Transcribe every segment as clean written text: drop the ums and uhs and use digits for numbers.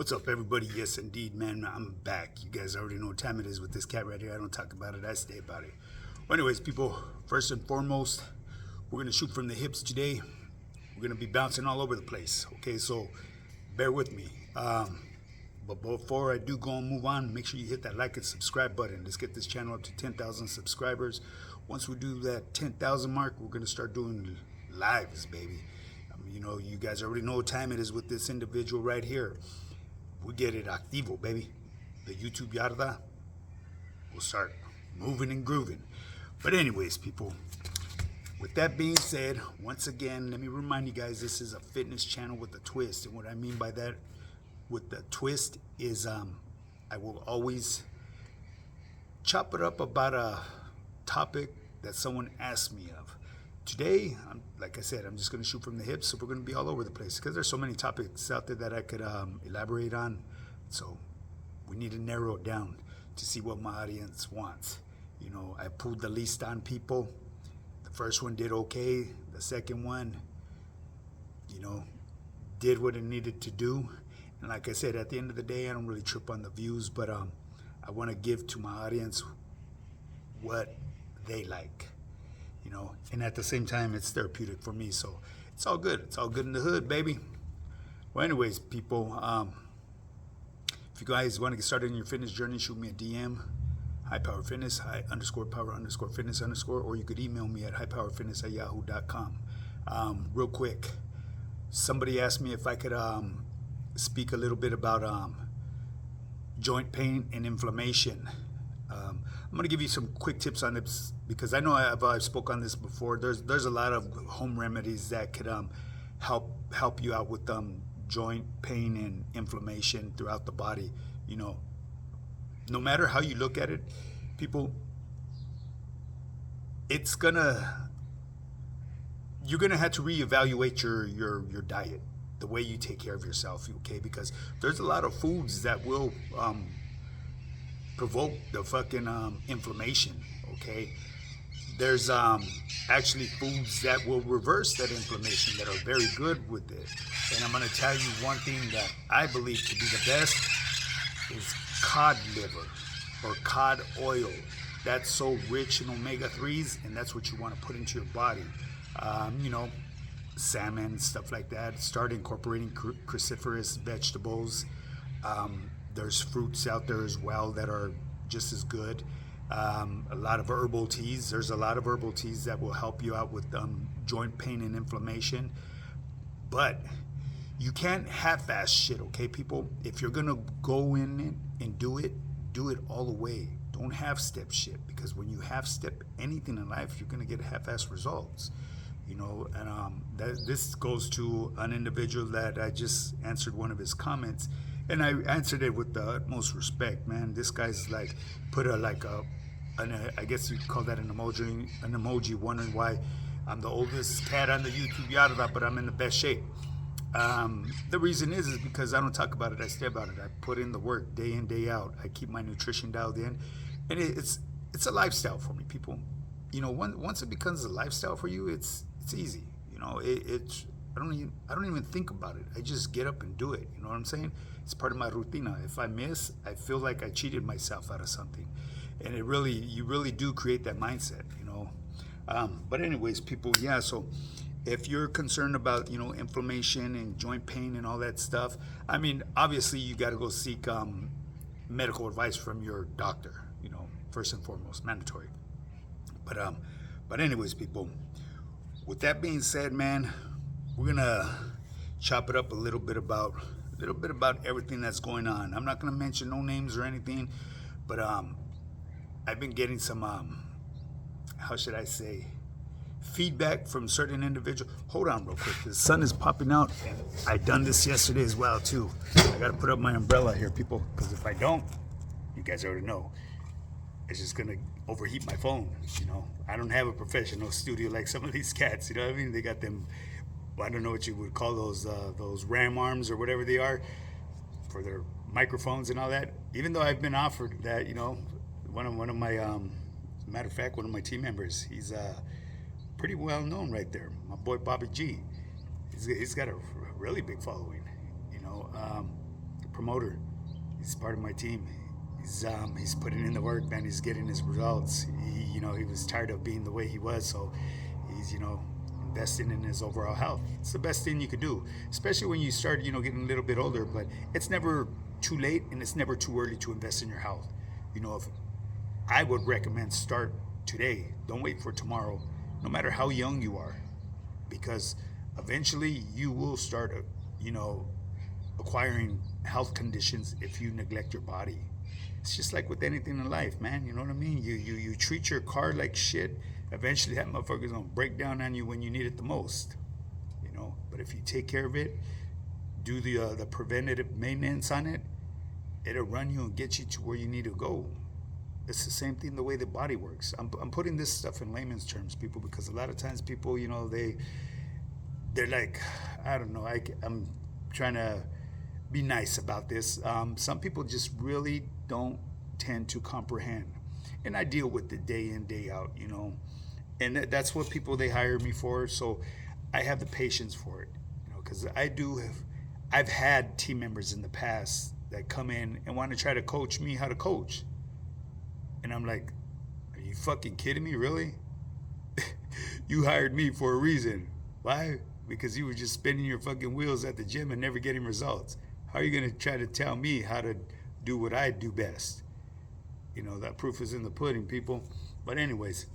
What's up, everybody? Yes, indeed, man. I'm back. You guys already know what time it is with this cat right here. I don't talk about it, I stay about it. Well, anyways, people, first and foremost, we're going to shoot from the hips today. We're going to be bouncing all over the place. Okay, so bear with me. But before I do go and move on, make sure you hit that like and subscribe button. Let's get this channel up to 10,000 subscribers. Once we do that 10,000 mark, we're going to start doing lives, baby. You guys already know what time it is with this individual right here. We get it activo, baby. The YouTube yarda will start moving and grooving. But anyways, people, with that being said, once again, let me remind you guys, this is a fitness channel with a twist. And what I mean by that with the twist is I will always chop it up about a topic that someone asked me of. Today, like I said, I'm just going to shoot from the hips, so we're going to be all over the place because there's so many topics out there that I could elaborate on. So we need to narrow it down to see what my audience wants. I pulled the least on people. The first one did okay. The second one, did what it needed to do. And like I said, at the end of the day, I don't really trip on the views, but I want to give to my audience what they like. And at the same time, it's therapeutic for me, so it's all good. It's all good in the hood, baby. Well, anyways, people, if you guys want to get started in your fitness journey, shoot me a DM, highpowerfitness, high_power_fitness_, or you could email me at highpowerfitness@yahoo.com. Real quick, somebody asked me if I could speak a little bit about joint pain and inflammation. I'm going to give you some quick tips on this because I know I've spoke on this before. There's a lot of home remedies that could help you out with joint pain and inflammation throughout the body. No matter how you look at it, people, you're gonna have to reevaluate your diet, the way you take care of yourself, okay? Because there's a lot of foods that will provoke the fucking inflammation, okay? There's actually foods that will reverse that inflammation that are very good with it. And I'm going to tell you one thing that I believe to be the best is cod liver or cod oil. That's so rich in omega-3s, and that's what you want to put into your body. Salmon, stuff like that. Start incorporating cruciferous vegetables. There's fruits out there as well that are just as good. A lot of herbal teas. There's a lot of herbal teas that will help you out with joint pain and inflammation. But you can't half-ass shit, okay, people? If you're gonna go in and do it all the way. Don't half-step shit, because when you half-step anything in life, you're gonna get half-ass results. This goes to an individual that I just answered one of his comments. And I answered it with the utmost respect, man. This guy's like put I guess you call that an emoji wondering why I'm the oldest cat on the YouTube yada, but I'm in the best shape. The reason is because I don't talk about it, I stay about it. I put in the work day in, day out. I keep my nutrition dialed in, and it's a lifestyle for me, people. Once it becomes a lifestyle for you, it's easy. I don't even think about it. I just get up and do it. You know what I'm saying? It's part of my rutina. If I miss, I feel like I cheated myself out of something. And you really do create that mindset, But anyways, people, yeah, so if you're concerned about, inflammation and joint pain and all that stuff, obviously you got to go seek medical advice from your doctor, first and foremost, mandatory. But anyways, people, with that being said, man, we're gonna chop it up a little bit about everything that's going on. I'm not gonna mention no names or anything, but I've been getting some how should I say, feedback from certain individuals. Hold on real quick, the sun is popping out, and I done this yesterday as well too. I gotta put up my umbrella here, people, because if I don't, you guys already know, it's just gonna overheat my phone. I don't have a professional studio like some of these cats. You know what I mean? They got them, I don't know what you would call those ram arms or whatever they are for their microphones and all that. Even though I've been offered that, one of my matter of fact, one of my team members, he's pretty well known right there. My boy Bobby G. He's got a really big following, promoter. He's part of my team. He's putting in the work, man. He's getting his results. He was tired of being the way he was, so he's investing in his overall health. It's the best thing you could do, especially when you start getting a little bit older. But it's never too late, and it's never too early to invest in your health. If I would recommend start today. Don't wait for tomorrow, no matter how young you are, because eventually you will start, acquiring health conditions if you neglect your body. It's just like with anything in life, man. You know what I mean? You treat your car like shit. Eventually, that motherfucker's gonna break down on you when you need it the most. But if you take care of it, do the preventative maintenance on it, it'll run you and get you to where you need to go. It's the same thing the way the body works. I'm putting this stuff in layman's terms, people, because a lot of times people, they're like, I don't know. I'm trying to be nice about this. Some people just really don't tend to comprehend, and I deal with it day in, day out. And that's what people they hire me for. So I have the patience for it, because I've had team members in the past that come in and want to try to coach me how to coach. And I'm like, are you fucking kidding me? Really? You hired me for a reason. Why? Because you were just spinning your fucking wheels at the gym and never getting results. How are you going to try to tell me how to do what I do best? That proof is in the pudding, people. But anyways,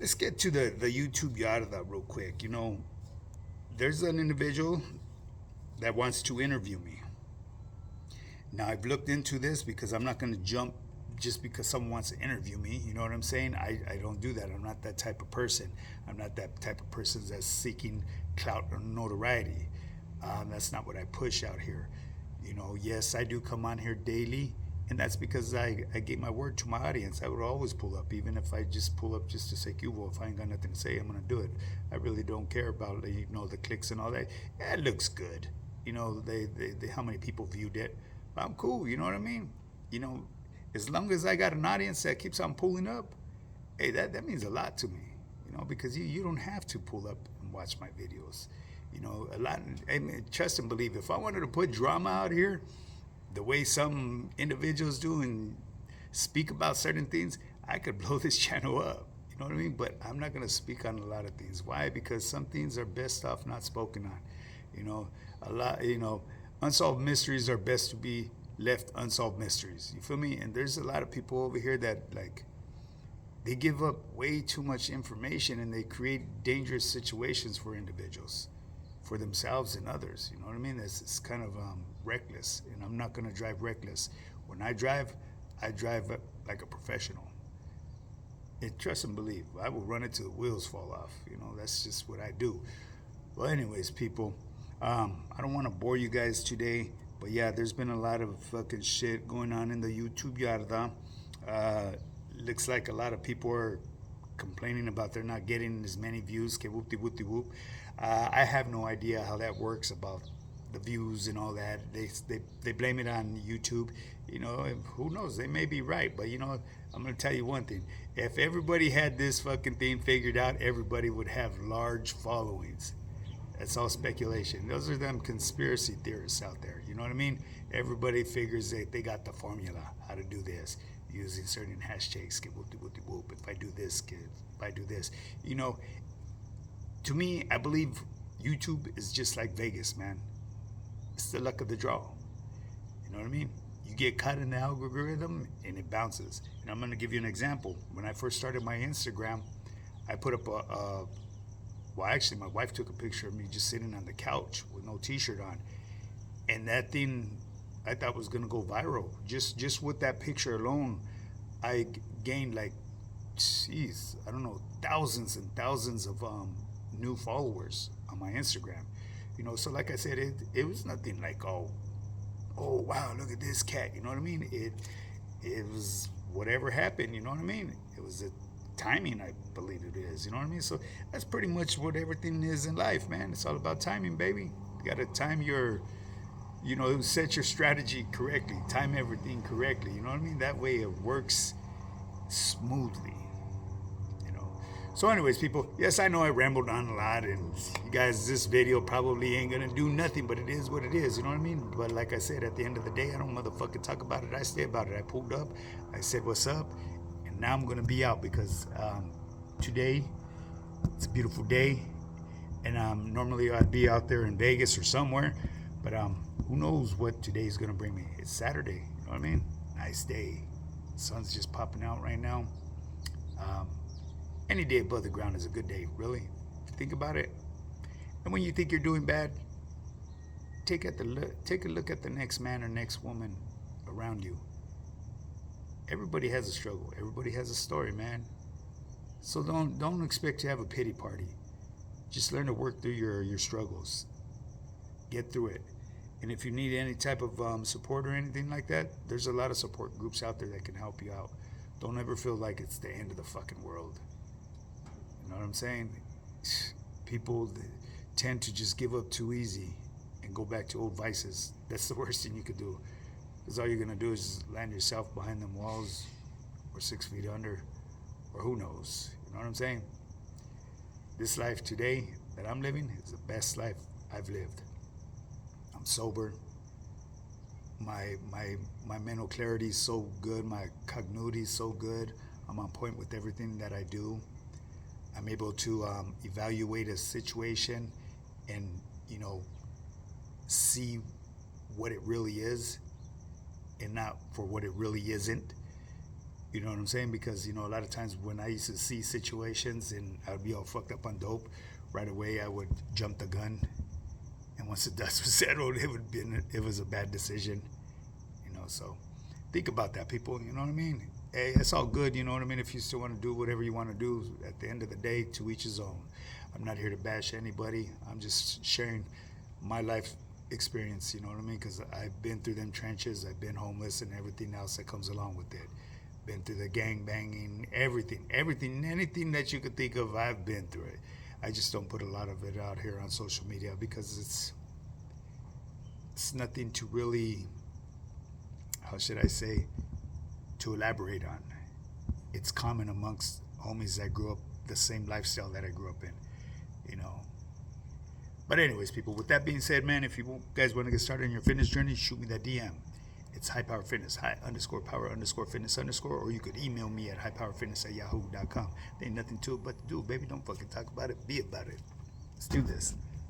let's get to the YouTube yada real quick. There's an individual that wants to interview me. Now, I've looked into this because I'm not going to jump just because someone wants to interview me. You know what I'm saying? I don't do that. I'm not that type of person. I'm not that type of person that's seeking clout or notoriety. That's not what I push out here. Yes, I do come on here daily, and that's because I gave my word to my audience. I would always pull up, even if I just pull up just to say Cubo. If I ain't got nothing to say, I'm going to do it. I really don't care about the clicks and all that. Yeah, it looks good. They how many people viewed it. But I'm cool, you know what I mean? As long as I got an audience that keeps on pulling up, hey, that means a lot to me, because you don't have to pull up and watch my videos. A lot, I mean, trust and believe, if I wanted to put drama out here, the way some individuals do and speak about certain things, I could blow this channel up, you know what I mean? But I'm not going to speak on a lot of things. Why? Because some things are best off not spoken on. A lot, unsolved mysteries are best to be left unsolved mysteries. You feel me? And there's a lot of people over here that they give up way too much information, and they create dangerous situations for individuals, for themselves and others. You know what I mean? It's kind of reckless, and I'm not going to drive reckless. When I drive like a professional. And trust and believe, I will run it till the wheels fall off. That's just what I do. Well, anyways, people, I don't want to bore you guys today. But yeah, there's been a lot of fucking shit going on in the YouTube yarda. Looks like a lot of people are complaining about they're not getting as many views. Que whoop de whoop de whoop. I have no idea how that works about the views and all that. They blame it on YouTube. Who knows? They may be right. But I'm gonna tell you one thing. If everybody had this fucking thing figured out, everybody would have large followings. That's all speculation. Those are them conspiracy theorists out there. You know what I mean? Everybody figures that they got the formula, how to do this, using certain hashtags. Whoop. If I do this, if I do this. To me, I believe YouTube is just like Vegas, man. It's the luck of the draw. You know what I mean? You get caught in the algorithm and it bounces. And I'm going to give you an example. When I first started my Instagram, I put up well, actually, my wife took a picture of me just sitting on the couch with no t-shirt on. And that thing, I thought was going to go viral. Just with that picture alone, I gained I don't know, thousands and thousands of new followers on my Instagram. So like I said, it was nothing like, oh, wow, look at this cat. You know what I mean? It was whatever happened, you know what I mean? It was a timing, I believe it is, you know what I mean? So that's pretty much what everything is in life, man. It's all about timing, baby. You gotta time your, set your strategy correctly, time everything correctly, you know what I mean? That way it works smoothly, So anyways, people, yes, I know I rambled on a lot, and you guys, this video probably ain't gonna do nothing, but it is what it is, you know what I mean? But like I said, at the end of the day, I don't motherfucking talk about it. I stay about it. I pulled up, I said what's up, and now I'm gonna be out because today, it's a beautiful day, and normally I'd be out there in Vegas or somewhere, but who knows what today's gonna bring me? It's Saturday, you know what I mean? Nice day. Sun's just popping out right now. Any day above the ground is a good day, really. If you think about it. And when you think you're doing bad, take a look at the next man or next woman around you. Everybody has a struggle. Everybody has a story, man. So don't expect to have a pity party. Just learn to work through your struggles. Get through it. And if you need any type of support or anything like that, there's a lot of support groups out there that can help you out. Don't ever feel like it's the end of the fucking world. You know what I'm saying? People tend to just give up too easy and go back to old vices. That's the worst thing you could do. Because all you're going to do is land yourself behind them walls or 6 feet under, or who knows. You know what I'm saying? This life today that I'm living is the best life I've lived. I'm sober. My mental clarity is so good. My cognitivity is so good. I'm on point with everything that I do. I'm able to evaluate a situation and, see what it really is and not for what it really isn't. You know what I'm saying? Because, a lot of times when I used to see situations and I would be all fucked up on dope, right away I would jump the gun. And once the dust was settled, it was a bad decision. So think about that, people. You know what I mean? Hey, it's all good. You know what I mean? If you still want to do whatever you want to do, at the end of the day, to each his own. I'm not here to bash anybody. I'm just sharing my life experience. You know what I mean? Because I've been through them trenches. I've been homeless and everything else that comes along with it. Been through the gang banging, everything, anything that you could think of. I've been through it. I just don't put a lot of it out here on social media because it's nothing to really, how should I say, to elaborate on. It's common amongst homies that grew up the same lifestyle that I grew up in, But anyways, people, with that being said, man, if you guys want to get started on your fitness journey, shoot me that DM. It's High Power Fitness, high_power_fitness_, or you could email me at highpowerfitness@yahoo.com. There ain't nothing to it but to do, baby. Don't fucking talk about it, be about it. Let's do this.